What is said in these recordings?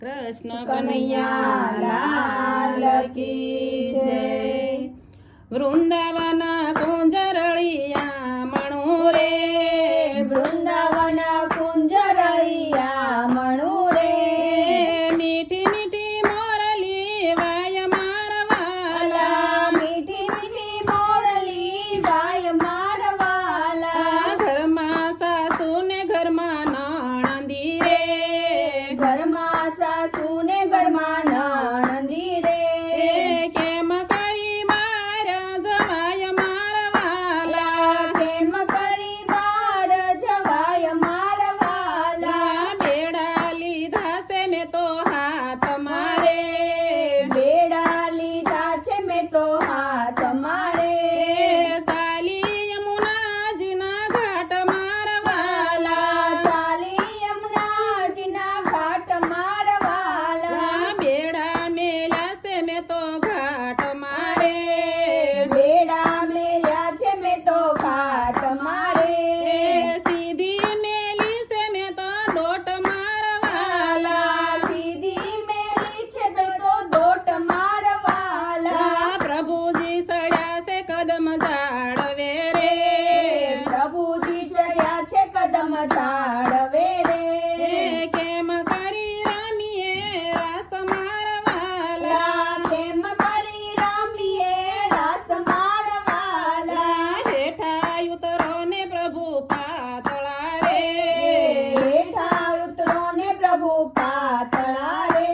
કૃષ્ણ કનૈયા લાલ કી જય। વૃંદાવન કુંજરળિયા મણુ રે, વૃંદાવન કુંજરળિયા મણુ રે, મીઠી મીઠી મોરલી વાય મારવાલા, મીઠી મીઠી મોરલી વાય મારવાલા, ઘરમાં સાસુ ને ઘરમાં નણંદી રે, ઘરમાં સાસુ ને ઘરમાં નણંદી રે, કેમ કરી બાર જવાય મારવાલા, કેમ કરી બાર જવાય મારવાલા, બેડા લીધા છે મેં તો હાથ મારે, બેડા લીધા છે મેં તો હાથ મારે, ચાલી યમુનાજીના ઘાટ મારવાલા, ચાલી યમુનાજીના ઘાટ મારવાલા, બેડા મેલ્યા છે મેં તો ઘાટ મારે, બેડા મેલ્યા છે મેં તો ઘાટ મારે, સીધી મેલી છે મેં તો દોટ મારવાલા, સીધી મેલી છે તો દોટ મારવાલા, પ્રભુજી સડ્યા છે કદમ ઝાડવે રે, પ્રભુજી ચડ્યા છે કદમ ઝાડવે રે, કેમ કરી રમીએ રાસ મારવાલા, કેમ કરી રમીએ રાસ મારવાલા, હેઠા ઉતરો ને પ્રભુ પાતળા રે, હેઠા ઉતરો ને પ્રભુ પાતળા રે,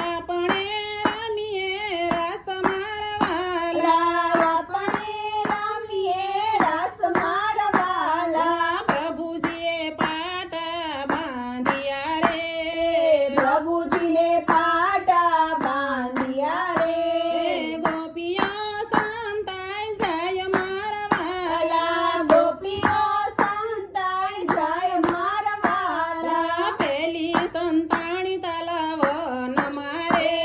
આપણે રમીએ રાસ મારવાલા, આપણે રમીએ રાસ મારવાલા, પ્રભુજીએ પાટા બાંધ્યા રે, પ્રભુજીને પાટા બાંધ્યા રે, ગોપીઓ સંતાઈ જાય મારવાલા, ગોપીઓ સંતાઈ જાય મારવાલા, પેલી સંતાણી તલાવ મારે,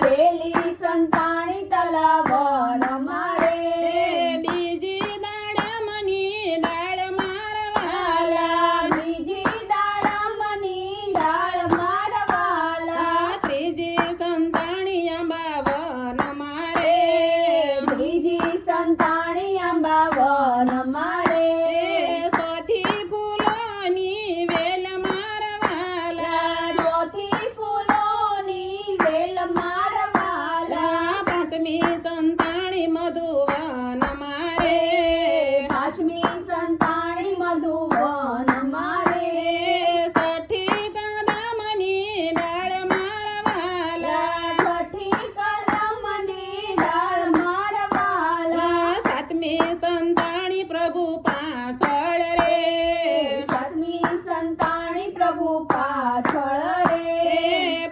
પેલી સંતાણી તલાવ મારે, બીજી દાડમની ડાળ મારવાલા, બીજી દાડમની ડાળ મારવાલા, ત્રીજી સંતાણી અંબાવન મારે, ત્રીજી સંતાણી અંબાવન મારે, ચોથી ફૂલોની વેલ મારવાલા, ચોથી ફૂલોની વેલ મારવાલા, પાંચમી સંતાણી મધુવન મારે, પાંચમી સંતાણી મધુવન મારે, છઠ્ઠી કદમની ડાળ મારવાલા, છઠ્ઠી કદમની ડાળ મારવાલા, સાતમી સંતાણી પ્રભુ પાછળ રે, સાતમી સંતાણી પ્રભુ પાછળ રે,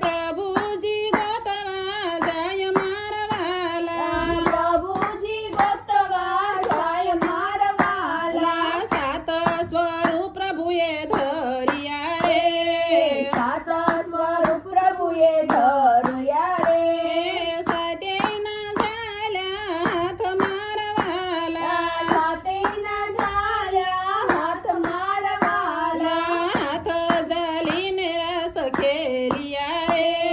પ્રભુજી ગોતવા જાય મારવાલા, પ્રભુજી ગોતવા જાય મારવાલા, સાત સ્વરૂપ પ્રભુએ ધર્યા રે, સાત સ્વરૂપ પ્રભુએ ધર્યા રે, સાતેના ઝાલ્યા હાથ મારવાલા, સાતેના ઝાલ્યા હાથ મારવાલા, હાથ ઝાલીને રસ ખેલિયા રે,